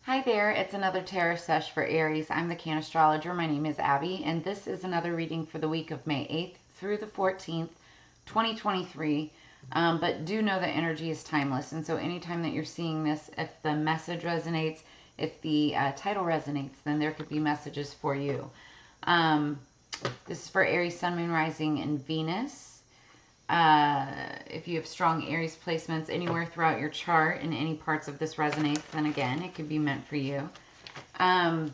Hi there, it's another tarot sesh for Aries. I'm the Cannastrologer. My name is Abby, and this is another reading for the week of May 8th through the 14th, 2023. But do know that energy is timeless, and so anytime that you're seeing this, if the message resonates, if the title resonates, then there could be messages for you. This is for Aries, Sun, Moon, Rising, and Venus. If you have strong Aries placements anywhere throughout your chart and any parts of this resonates, then again, it could be meant for you. Don't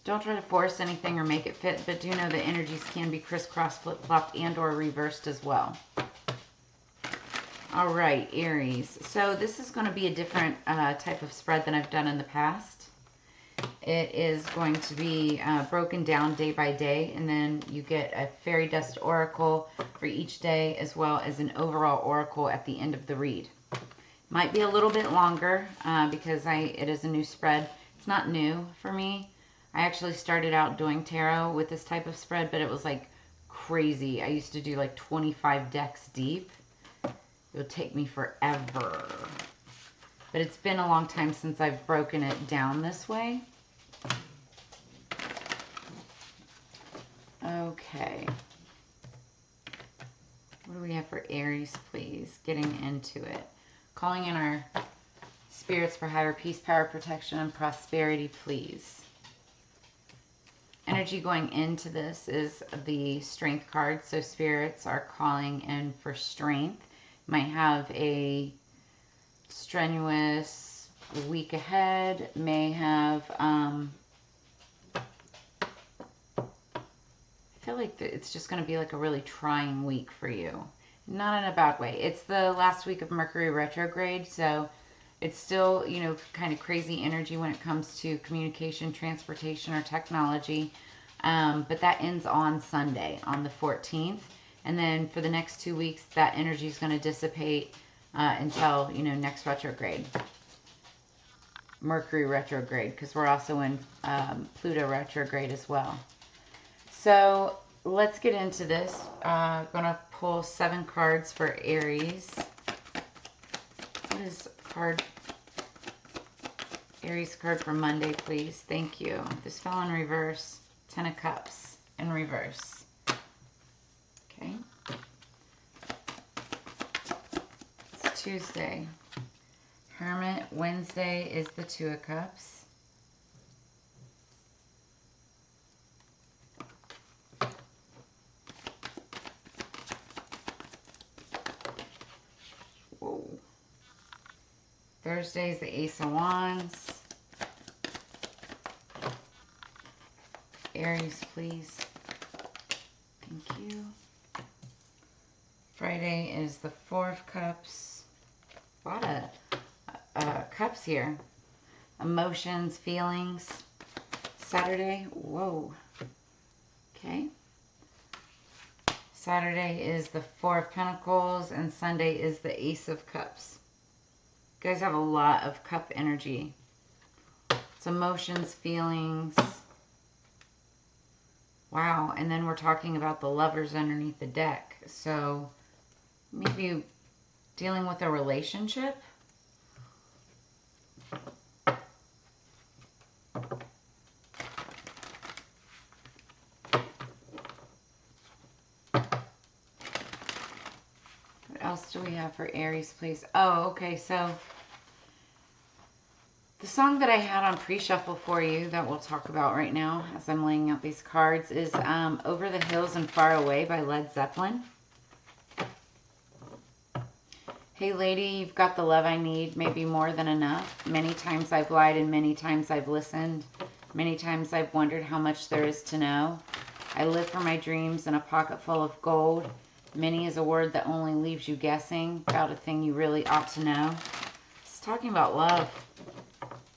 try to force anything or make it fit, but do know that energies can be crisscrossed, flip-flopped, and or reversed as well. All right, Aries. So this is going to be a different type of spread than I've done in the past. It is going to be broken down day by day, and then you get a fairy dust oracle for each day, as well as an overall oracle at the end of the read. Might be a little bit longer because it is a new spread. It's not new for me. I actually started out doing tarot with this type of spread, but it was like crazy. I used to do like 25 decks deep. It would take me forever. But it's been a long time since I've broken it down this way. Okay. What do we have for Aries, please? Getting into it. Calling in our spirits for higher peace, power, protection, and prosperity, please. Energy going into this is the strength card. So spirits are calling in for strength. Might have a strenuous week ahead. May have... I feel like it's just going to be like a really trying week for you. Not in a bad way. It's the last week of Mercury retrograde, so it's still, you know, kind of crazy energy when it comes to communication, transportation, or technology. But that ends on Sunday, on the 14th. And then for the next 2 weeks, that energy is going to dissipate until, you know, next retrograde. Mercury retrograde, because we're also in Pluto retrograde as well. So let's get into this. I'm going to pull 7 cards for Aries. What is Aries card for Monday, please? Thank you. This fell in reverse. 10 of Cups in reverse. Okay. It's Tuesday. Hermit. Wednesday is the 2 of Cups. Thursday is the Ace of Wands. Aries, please. Thank you. Friday is the 4 of Cups. A lot of cups here. Emotions, feelings. Saturday, whoa. Okay. Saturday is the 4 of Pentacles, and Sunday is the Ace of Cups. You guys have a lot of cup energy. It's emotions, feelings. Wow, and then we're talking about the lovers underneath the deck. So maybe dealing with a relationship. What else do we have for Aries, please? Oh, okay, so the song that I had on pre-shuffle for you that we'll talk about right now as I'm laying out these cards is Over the Hills and Far Away by Led Zeppelin. Hey lady, you've got the love I need, maybe more than enough. Many times I've lied and many times I've listened. Many times I've wondered how much there is to know. I live for my dreams in a pocket full of gold. Many is a word that only leaves you guessing about a thing you really ought to know. It's talking about love,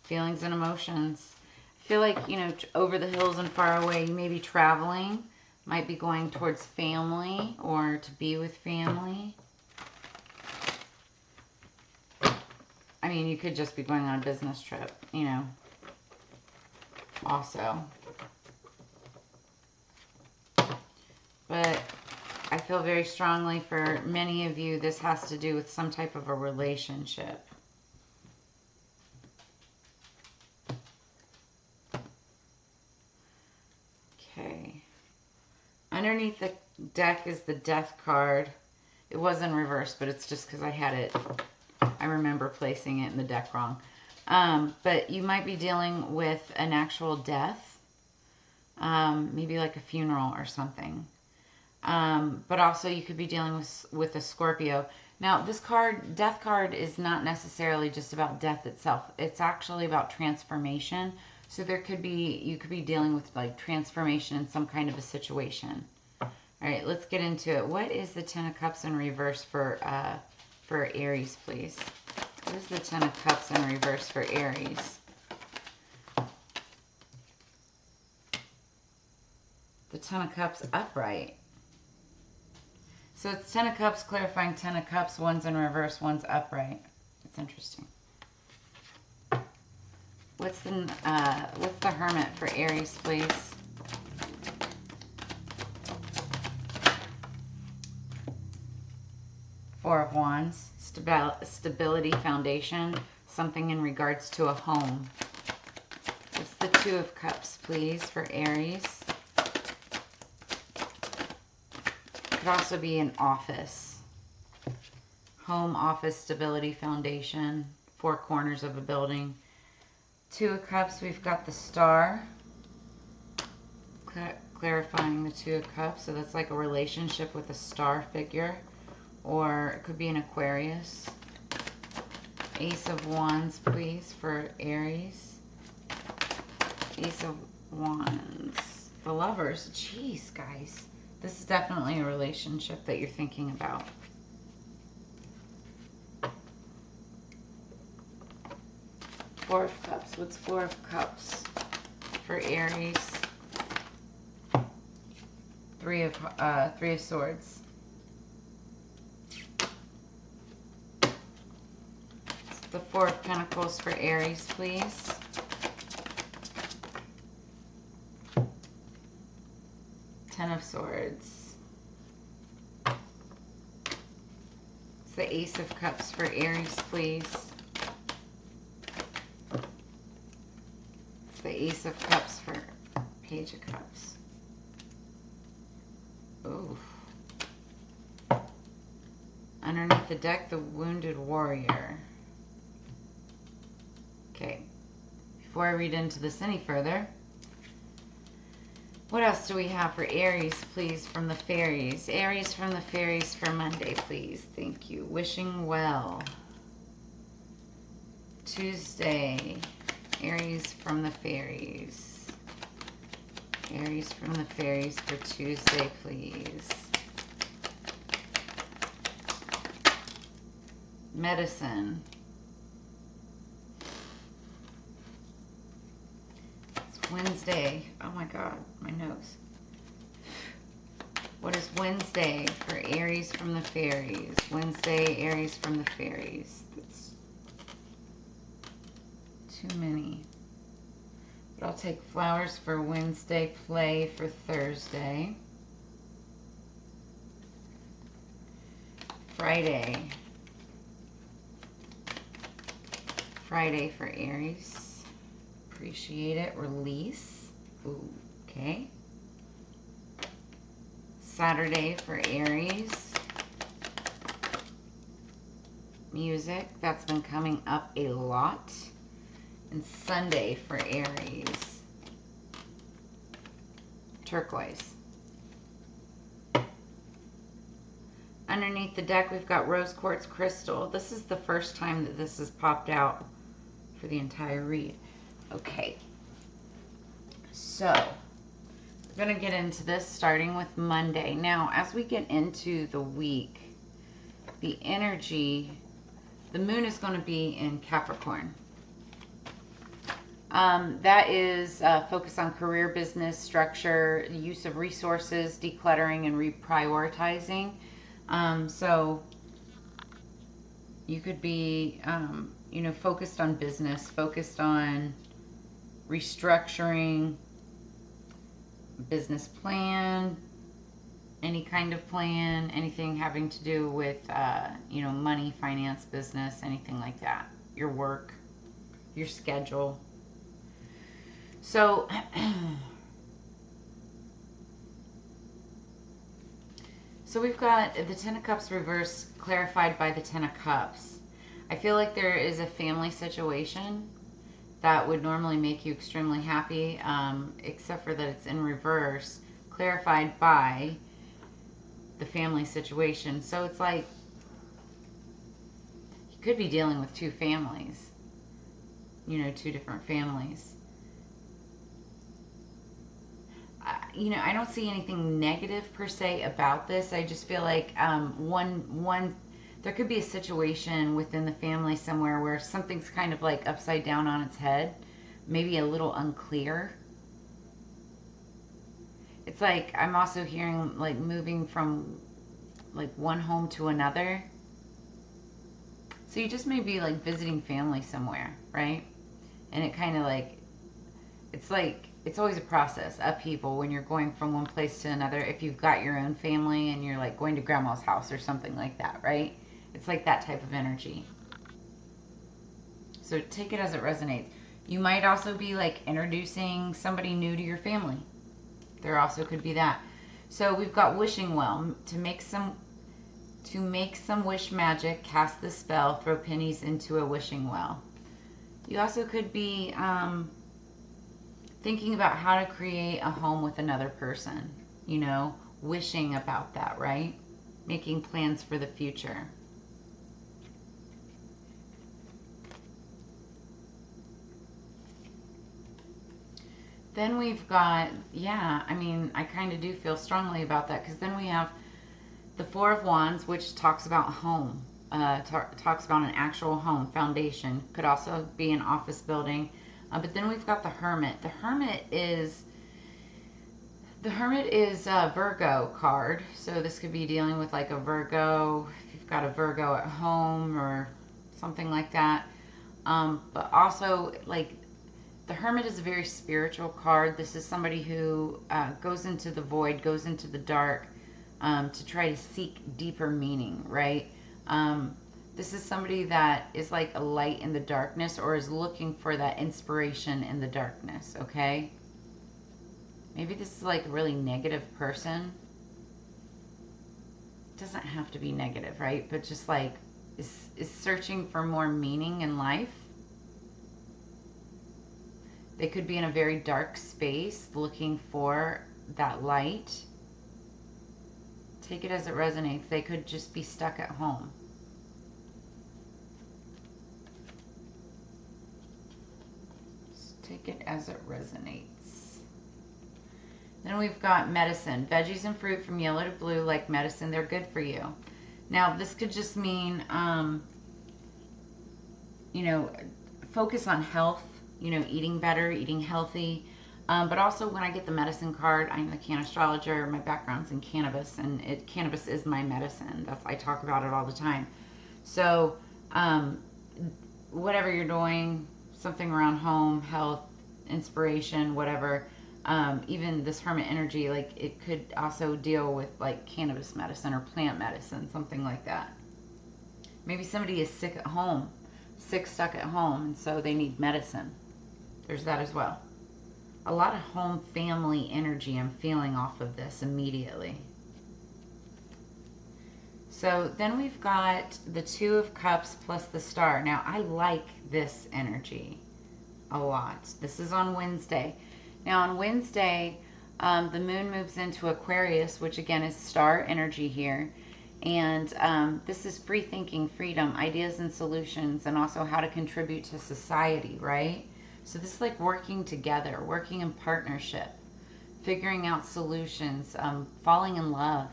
feelings, and emotions. I feel like, you know, over the hills and far away, you may be traveling, might be going towards family or to be with family. I mean, you could just be going on a business trip, you know, also. But I feel very strongly for many of you, this has to do with some type of a relationship. Underneath the deck is the Death card. It was in reverse, but it's just because I had it, I remember placing it in the deck wrong. But you might be dealing with an actual death, maybe like a funeral or something. But also you could be dealing with a Scorpio. Now, this card, Death card, is not necessarily just about death itself. It's actually about transformation. So there could be, you could be dealing with like transformation in some kind of a situation. All right, let's get into it. What is the Ten of Cups in reverse for Aries, please? What is the Ten of Cups in reverse for Aries? The Ten of Cups upright. So it's Ten of Cups clarifying Ten of Cups. One's in reverse, one's upright. That's interesting. What's the Hermit for Aries, please? Four of Wands. Stability, foundation. Something in regards to a home. What's the Two of Cups, please, for Aries? Could also be an office. Home, office, stability, foundation. Four corners of a building. Two of Cups, we've got the Star. Clarifying the Two of Cups. So that's like a relationship with a star figure. Or it could be an Aquarius. Ace of Wands, please, for Aries. Ace of Wands. The Lovers. Jeez, guys. This is definitely a relationship that you're thinking about. Four of Cups. What's Four of Cups for Aries? Three of Swords. The Four of Pentacles for Aries, please. Ten of Swords. It's the Ace of Cups for Aries, please. It's the Ace of Cups for Page of Cups. Ooh. Underneath the deck, the Wounded Warrior. Okay. Before I read into this any further, what else do we have for Aries, please, from the fairies? Aries from the fairies for Monday, please. Thank you. Wishing well. Tuesday. Aries from the fairies. Aries from the fairies for Tuesday, please. Medicine. Wednesday. Oh my God, my nose. What is Wednesday for Aries from the fairies? Wednesday, Aries from the fairies. That's too many. But I'll take flowers for Wednesday, play for Thursday. Friday. Friday for Aries. Appreciate it. Release. Ooh, okay. Saturday for Aries. Music. That's been coming up a lot. And Sunday for Aries. Turquoise. Underneath the deck, we've got Rose Quartz Crystal. This is the first time that this has popped out for the entire read. Okay, so we're going to get into this starting with Monday. Now, as we get into the week, the energy, the moon is going to be in Capricorn. That is focus on career, business, structure, use of resources, decluttering, and reprioritizing. So you could be, you know, focused on business, focused on restructuring, business plan, any kind of plan, anything having to do with, you know, money, finance, business, anything like that. Your work, your schedule. So, So we've got the Ten of Cups reversed, clarified by the Ten of Cups. I feel like there is a family situation that would normally make you extremely happy, except for that it's in reverse, clarified by the family situation. So it's like you could be dealing with two families, you know, two different families. You know, I don't see anything negative per se about this. I just feel like there could be a situation within the family somewhere where something's kind of like upside down on its head, maybe a little unclear. It's like I'm also hearing like moving from like one home to another. So you just may be like visiting family somewhere, right? And it kind of like it's always a process, upheaval, when you're going from one place to another. If you've got your own family and you're like going to grandma's house or something like that, right? It's like that type of energy. So take it as it resonates. You might also be like introducing somebody new to your family. There also could be that. So we've got wishing well. To make some wish magic, cast the spell, throw pennies into a wishing well. You also could be thinking about how to create a home with another person, you know, wishing about that, right? Making plans for the future. Then we've got, yeah, I mean, I kind of do feel strongly about that, because then we have the Four of Wands, which talks about home, talks about an actual home, foundation. Could also be an office building. But then we've got the Hermit. The Hermit is a Virgo card. So this could be dealing with like a Virgo, if you've got a Virgo at home or something like that. But also, like, the Hermit is a very spiritual card. This is somebody who goes into the void, goes into the dark, to try to seek deeper meaning, right? This is somebody that is like a light in the darkness, or is looking for that inspiration in the darkness, okay? Maybe this is like a really negative person. It doesn't have to be negative, right? But just like is searching for more meaning in life. They could be in a very dark space looking for that light. Take it as it resonates. They could just be stuck at home. Take it as it resonates. Then we've got medicine. Veggies and fruit from yellow to blue, like medicine, they're good for you. Now, this could just mean, you know, focus on health, you know, eating better, eating healthy. But also, when I get the medicine card, I'm the Cannastrologer. My background's in cannabis, and cannabis is my medicine. I talk about it all the time. So, whatever you're doing, something around home, health, inspiration, whatever, even this Hermit energy, like, it could also deal with like cannabis medicine or plant medicine, something like that. Maybe somebody is sick at home, stuck at home, and so they need medicine. There's that as well. A lot of home family energy I'm feeling off of this immediately. So then we've got the Two of Cups plus the Star. Now, I like this energy a lot. This is on Wednesday. Now, on Wednesday, the moon moves into Aquarius, which again is star energy here. And this is free thinking, freedom, ideas and solutions, and also how to contribute to society, right? So this is like working together, working in partnership, figuring out solutions, falling in love,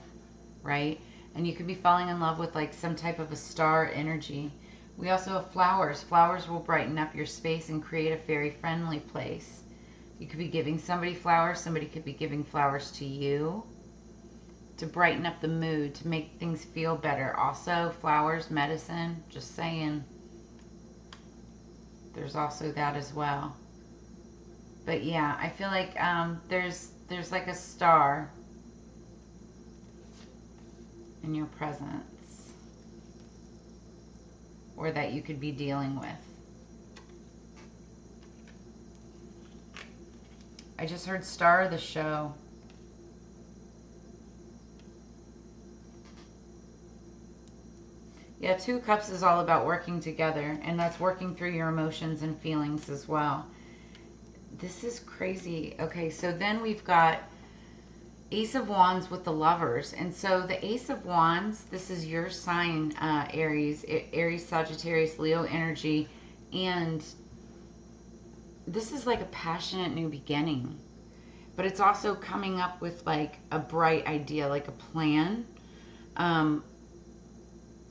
right? And you could be falling in love with like some type of a star energy. We also have flowers. Flowers will brighten up your space and create a fairy friendly place. You could be giving somebody flowers. Somebody could be giving flowers to you to brighten up the mood, to make things feel better. Also, flowers, medicine, just saying. There's also that as well. But yeah, I feel like there's like a star in your presence, or that you could be dealing with. I just heard star of the show. Yeah, Two of Cups is all about working together, and that's working through your emotions and feelings as well. This is crazy. Okay, so then we've got Ace of Wands with the Lovers. And so the Ace of Wands, this is your sign, Aries. Aries, Sagittarius, Leo energy. And this is like a passionate new beginning. But it's also coming up with like a bright idea, like a plan.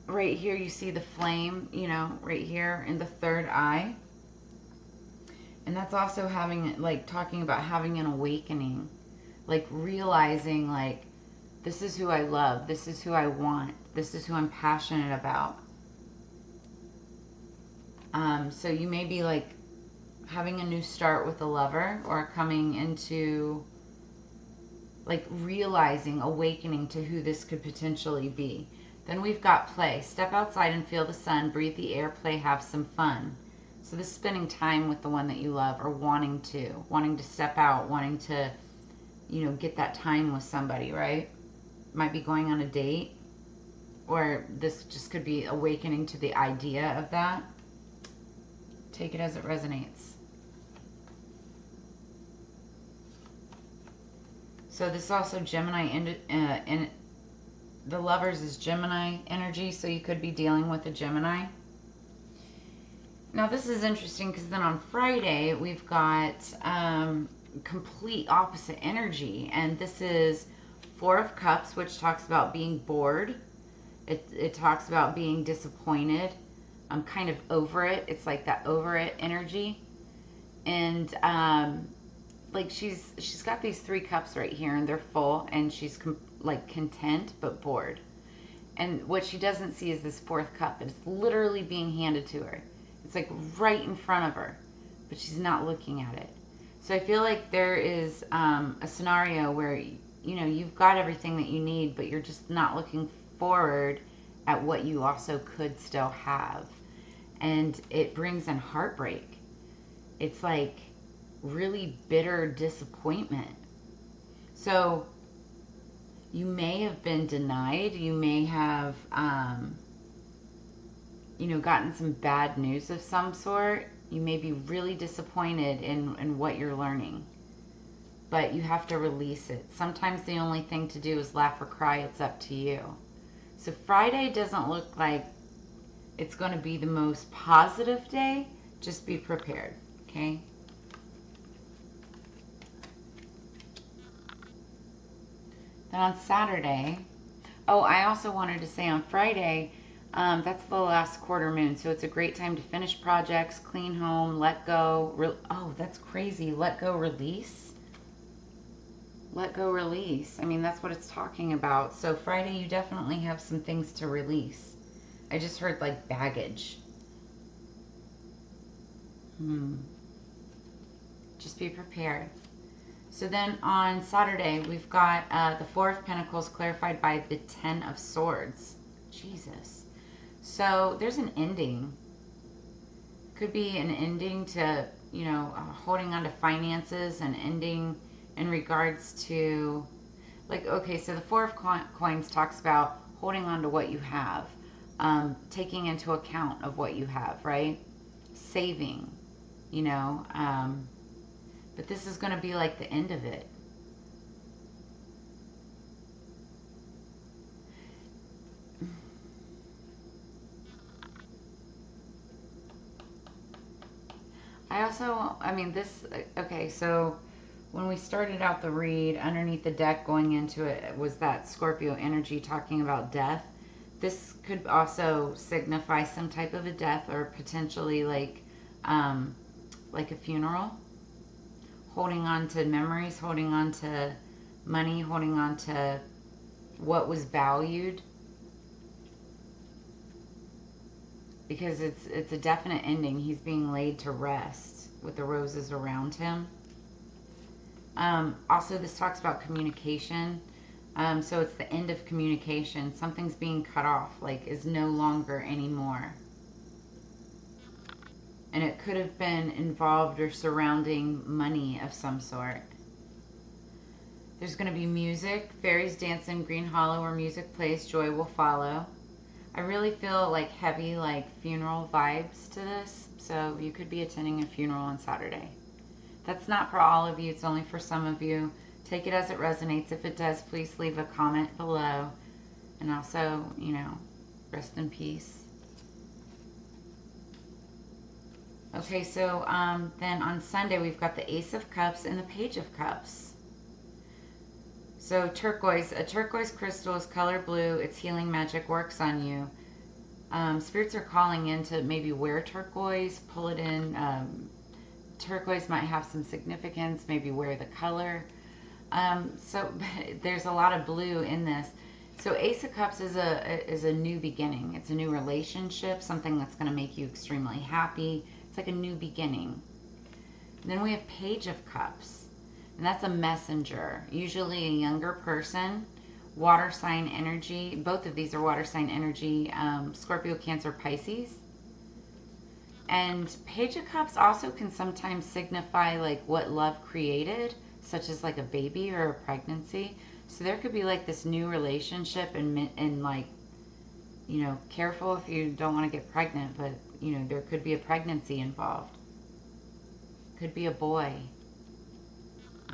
Right here you see the flame, you know, right here in the third eye. And that's also having, like, talking about having an awakening. Like, realizing, like, this is who I love. This is who I want. This is who I'm passionate about. So you may be, like, having a new start with a lover, or coming into, like, realizing, awakening to who this could potentially be. Then we've got play. Step outside and feel the sun. Breathe the air. Play. Have some fun. So this is spending time with the one that you love, or wanting to step out, wanting to, you know, get that time with somebody, right? Might be going on a date, or this just could be awakening to the idea of that. Take it as it resonates. So this is also Gemini, and the Lovers is Gemini energy, so you could be dealing with a Gemini. Now this is interesting because then on Friday we've got complete opposite energy, and this is Four of Cups, which talks about being bored. It talks about being disappointed. I'm kind of over it. It's like that over it energy, and like she's got these 3 cups right here, and they're full, and she's like content but bored. And what she doesn't see is this 4th cup. It's literally being handed to her. It's like right in front of her, but she's not looking at it. So I feel like there is a scenario where, you know, you've got everything that you need, but you're just not looking forward at what you also could still have. And it brings in heartbreak. It's like really bitter disappointment. So you may have been denied. You may have you know, gotten some bad news of some sort. You may be really disappointed in what you're learning, but you have to release it. Sometimes the only thing to do is laugh or cry. It's up to you. So Friday doesn't look like it's going to be the most positive day. Just be prepared, okay? Then on Saturday, oh, I also wanted to say on Friday, that's the last quarter moon, so it's a great time to finish projects, clean home, let go. Oh, that's crazy. Let go, release. Let go, release. I mean, that's what it's talking about. So Friday, you definitely have some things to release. I just heard like baggage. Just be prepared. So then on Saturday, we've got the 4 of Pentacles clarified by the 10 of Swords. Jesus. So there's an ending. Could be an ending to, you know, holding on to finances, and ending in regards to, like, okay, so the 4 of Coins talks about holding on to what you have, taking into account of what you have, right? Saving, you know, but this is going to be like the end of it. I mean, this, okay, so when we started out the read, underneath the deck going into it was that Scorpio energy talking about death. This could also signify some type of a death, or potentially like a funeral. Holding on to memories, holding on to money, holding on to what was valued. Because it's a definite ending. He's being laid to rest with the roses around him. Also, this talks about communication. So it's the end of communication. Something's being cut off, like is no longer anymore. And it could have been involved or surrounding money of some sort. There's going to be music. Fairies dance in Green Hollow where music plays. Joy will follow. I really feel like heavy, like funeral vibes to this. So you could be attending a funeral on Saturday. That's not for all of you. It's only for some of you. Take it as it resonates. If it does, please leave a comment below. And also, you know, rest in peace. Okay, so then on Sunday we've got the Ace of Cups and the Page of Cups. So turquoise, a turquoise crystal is color blue. Its healing magic works on you. Spirits are calling in to maybe wear turquoise, pull it in. Turquoise might have some significance, maybe wear the color. So there's a lot of blue in this. So Ace of Cups is a new beginning. It's a new relationship, something that's going to make you extremely happy. It's like a new beginning. And then we have Page of Cups, and that's a messenger, usually a younger person, water sign energy. Both of these are water sign energy, Scorpio, Cancer, Pisces. And Page of Cups also can sometimes signify like what love created, such as like a baby or a pregnancy. So there could be like this new relationship and like, you know, careful if you don't want to get pregnant, but you know, there could be a pregnancy involved. Could be a boy.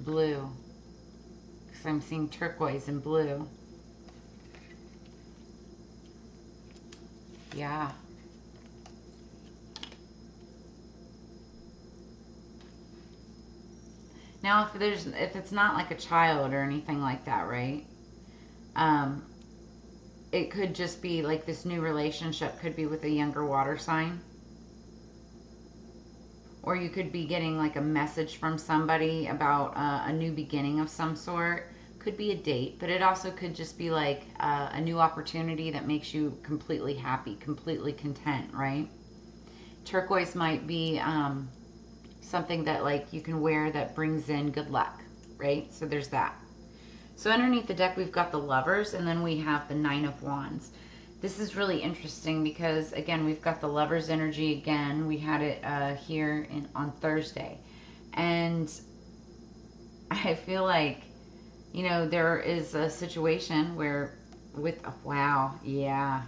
Blue. Because I'm seeing turquoise and blue. Yeah. Now, if it's not like a child or anything like that, right? It could just be like this new relationship could be with a younger water sign. Or you could be getting like a message from somebody about a new beginning of some sort. Could be a date, but it also could just be like a new opportunity that makes you completely happy, completely content, right? Turquoise might be something that like you can wear that brings in good luck, right? So there's that. So underneath the deck we've got the Lovers, and then we have the Nine of Wands. This is really interesting because again we've got the Lovers energy again. We had it here on Thursday, and I feel like, you know, there is a situation where with wow, yeah,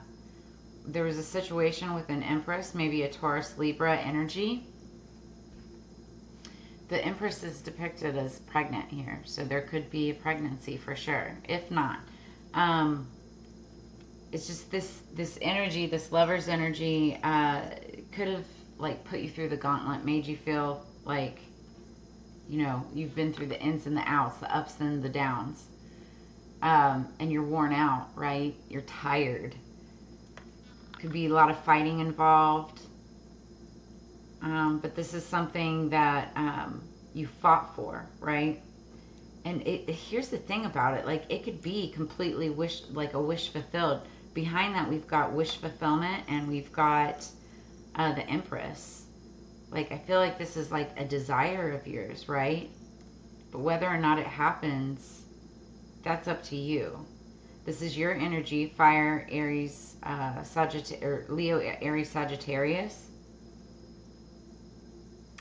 there was a situation with an Empress, maybe a Taurus Libra energy. The Empress is depicted as pregnant here, so there could be a pregnancy for sure. If not, it's just this energy, this Lover's energy, could have like put you through the gauntlet, made you feel like, you know, you've been through the ins and the outs, the ups and the downs, and you're worn out, right? You're tired. Could be a lot of fighting involved. But this is something that you fought for, right? And here's the thing about it, like it could be completely a wish fulfilled. Behind that we've got wish fulfillment, and we've got the Empress. Like I feel like this is like a desire of yours, right? But whether or not it happens, that's up to you. This is your energy, fire, Aries, Leo, Aries, Sagittarius.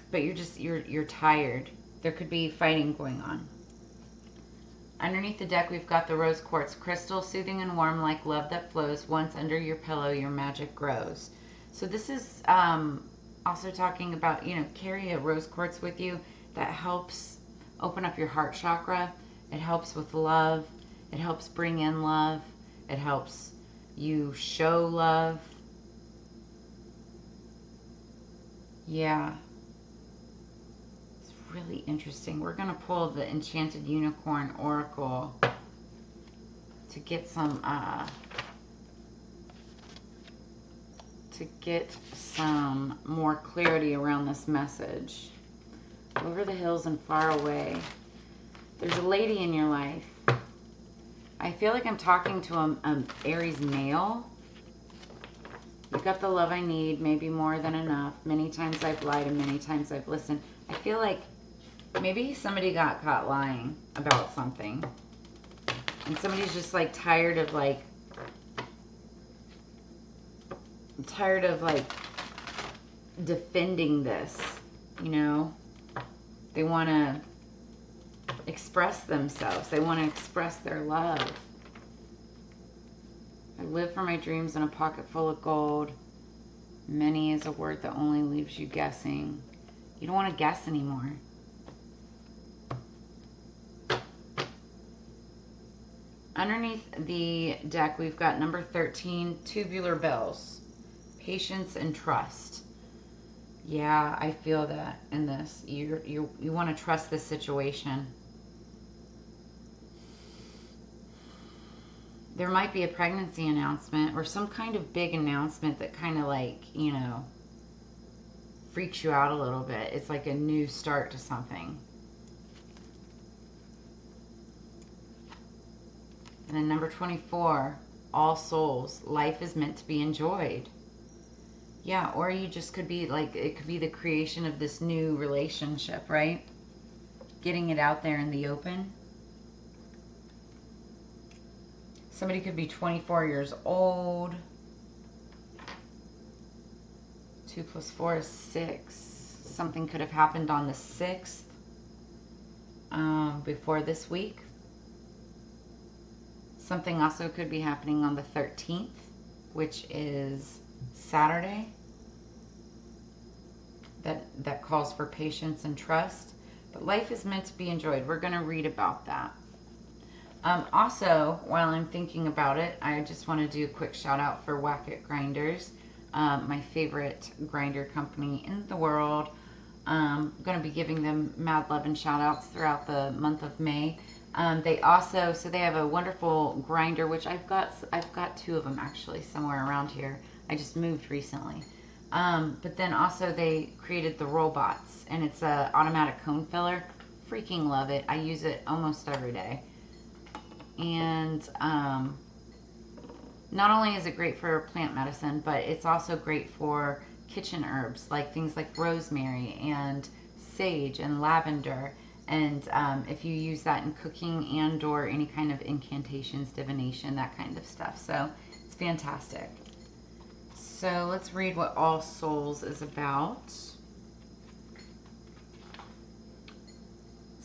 But you're tired. There could be fighting going on. Underneath the deck, we've got the Rose Quartz Crystal, soothing and warm like love that flows. Once under your pillow, your magic grows. So this is also talking about, you know, carry a Rose Quartz with you. That helps open up your heart chakra. It helps with love. It helps bring in love. It helps you show love. Yeah. Really interesting. We're going to pull the Enchanted Unicorn Oracle to get some more clarity around this message. Over the hills and far away. There's a lady in your life. I feel like I'm talking to an Aries male. You got the love I need, maybe more than enough. Many times I've lied and many times I've listened. I feel like maybe somebody got caught lying about something. And somebody's just like tired of defending this, you know? They want to express themselves. They want to express their love. I live for my dreams in a pocket full of gold. Many is a word that only leaves you guessing. You don't want to guess anymore. Underneath the deck, we've got number 13, tubular bells. Patience and trust. Yeah, I feel that in this. You want to trust this situation. There might be a pregnancy announcement or some kind of big announcement that kind of like, you know, freaks you out a little bit. It's like a new start to something. And then number 24, all souls. Life is meant to be enjoyed. Yeah, or you just could be like, it could be the creation of this new relationship, right? Getting it out there in the open. Somebody could be 24 years old. 2 plus 4 is 6. Something could have happened on the 6th before this week. Something also could be happening on the 13th, which is Saturday. That calls for patience and trust. But life is meant to be enjoyed. We're going to read about that. Also, while I'm thinking about it, I just want to do a quick shout out for Whack It Grinders, my favorite grinder company in the world. I'm going to be giving them mad love and shout outs throughout the month of May. They also, so they have a wonderful grinder, which I've got 2 of them actually somewhere around here. I just moved recently. But then also they created the robots, and it's a automatic cone filler. Freaking love it. I use it almost every day. And not only is it great for plant medicine, but it's also great for kitchen herbs, like things like rosemary and sage and lavender. And if you use that in cooking and or any kind of incantations, divination, that kind of stuff. So it's fantastic. So let's read what All Souls is about.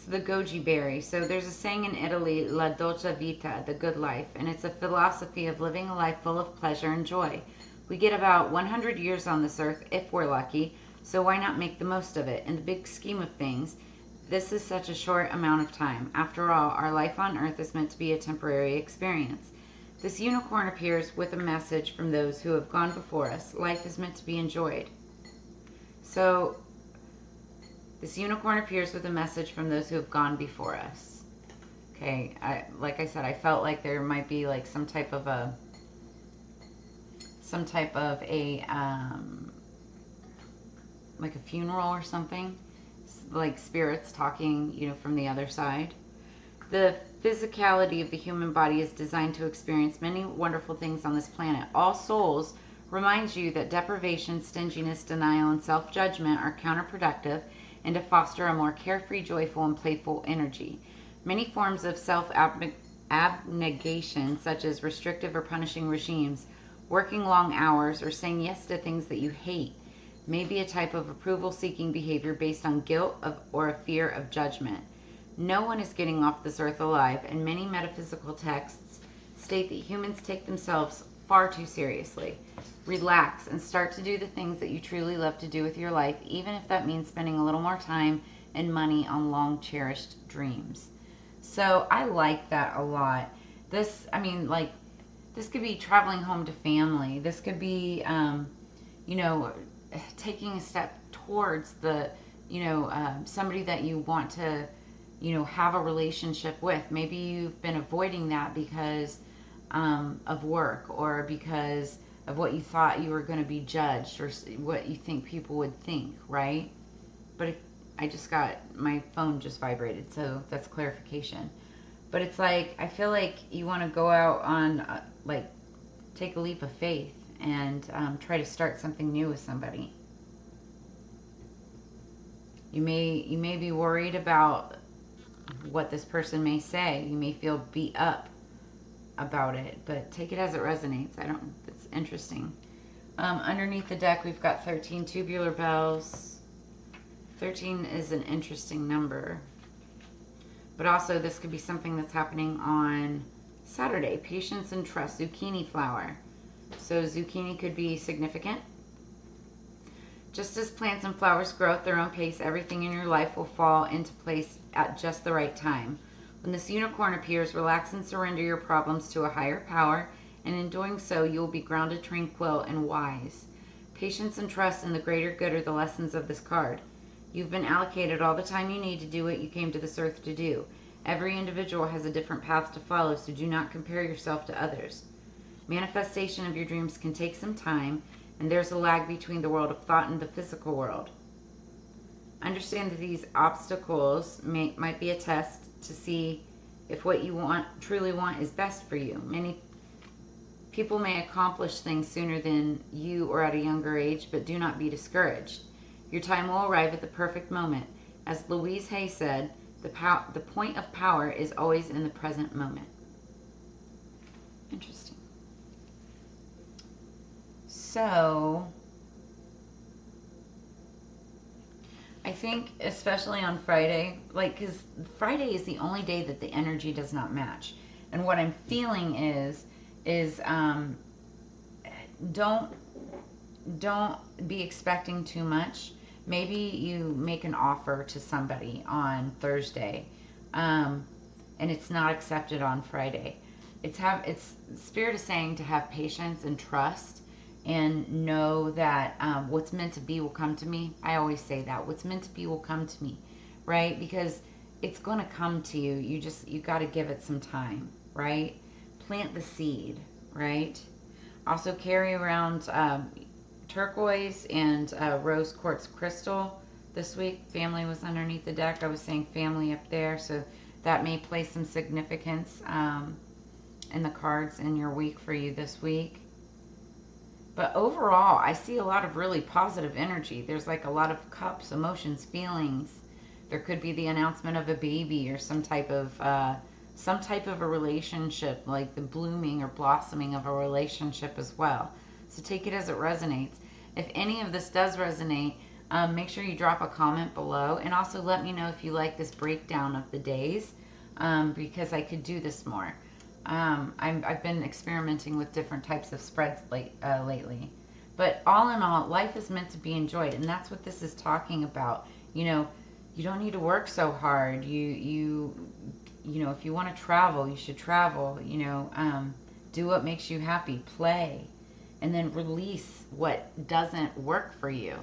So the goji berry. So there's a saying in Italy, la dolce vita, the good life. And it's a philosophy of living a life full of pleasure and joy. We get about 100 years on this earth if we're lucky. So why not make the most of it? In the big scheme of things, this is such a short amount of time. After all, our life on earth is meant to be a temporary experience. This unicorn appears with a message from those who have gone before us. Life is meant to be enjoyed. So, this unicorn appears with a message from those who have gone before us. Okay, like I said, I felt like there might be like some type of a like a funeral or something. Like spirits talking, you know, from the other side. The physicality of the human body is designed to experience many wonderful things on this planet. All Souls reminds you that deprivation, stinginess, denial, and self-judgment are counterproductive and to foster a more carefree, joyful, and playful energy. Many forms of self-abnegation, such as restrictive or punishing regimes, working long hours, or saying yes to things that you hate, may be a type of approval-seeking behavior based on guilt or a fear of judgment. No one is getting off this earth alive, and many metaphysical texts state that humans take themselves far too seriously. Relax and start to do the things that you truly love to do with your life, even if that means spending a little more time and money on long-cherished dreams. So I like that a lot. This, I mean, like, this could be traveling home to family. This could be, you know, taking a step towards the, you know, somebody that you want to, you know, have a relationship with. Maybe you've been avoiding that because of work, or because of what you thought you were going to be judged, or what you think people would think, right? But if, I just got, my phone just vibrated, so that's clarification. But it's like, I feel like you want to go out on, like, take a leap of faith and try to start something new with somebody. You may be worried about what this person may say. You may feel beat up about it, but take it as it resonates. It's interesting. Underneath the deck, we've got 13 tubular bells. 13 is an interesting number. But also, this could be something that's happening on Saturday, patience and trust, zucchini flower. So zucchini could be significant. Just as plants and flowers grow at their own pace, everything in your life will fall into place at just the right time. When this unicorn appears, relax and surrender your problems to a higher power, and in doing so, you will be grounded, tranquil, and wise. Patience and trust in the greater good are the lessons of this card. You've been allocated all the time you need to do what you came to this earth to do. Every individual has a different path to follow, so do not compare yourself to others. Manifestation of your dreams can take some time, and there's a lag between the world of thought and the physical world. Understand that these obstacles might be a test to see if what you truly want is best for you. Many people may accomplish things sooner than you or at a younger age, but do not be discouraged. Your time will arrive at the perfect moment. As Louise Hay said, the point of power is always in the present moment. Interesting. So, I think especially on Friday, because Friday is the only day that the energy does not match. And what I'm feeling is don't be expecting too much. Maybe you make an offer to somebody on Thursday, and it's not accepted on Friday. It's Spirit is saying to have patience and trust, and know that what's meant to be will come to me. I always say that what's meant to be will come to me, right? Because it's going to come to you. You got to give it some time, right? Plant the seed, right? Also carry around turquoise and rose quartz crystal this week. Family was underneath the deck. I was saying family up there, so that may play some significance in the cards in your week for you this week. But overall, I see a lot of really positive energy. There's like a lot of cups, emotions, feelings. There could be the announcement of a baby or some type of a relationship, like the blooming or blossoming of a relationship as well. So take it as it resonates. If any of this does resonate, make sure you drop a comment below, and also let me know if you like this breakdown of the days, because I could do this more. I've been experimenting with different types of spreads lately. But all in all, life is meant to be enjoyed, and that's what this is talking about. You know, you don't need to work so hard. You know, if you want to travel, you should travel. You know, do what makes you happy, play, and then release what doesn't work for you.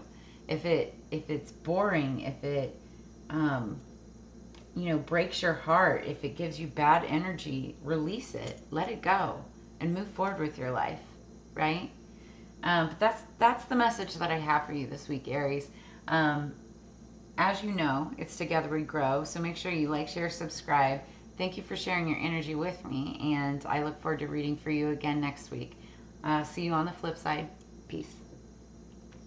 If it's boring, if it you know, breaks your heart, if it gives you bad energy, release it, let it go, and move forward with your life, right? But that's the message that I have for you this week, Aries. As you know, it's together we grow, so make sure you like, share, subscribe. Thank you for sharing your energy with me, and I look forward to reading for you again next week. See you on the flip side. Peace.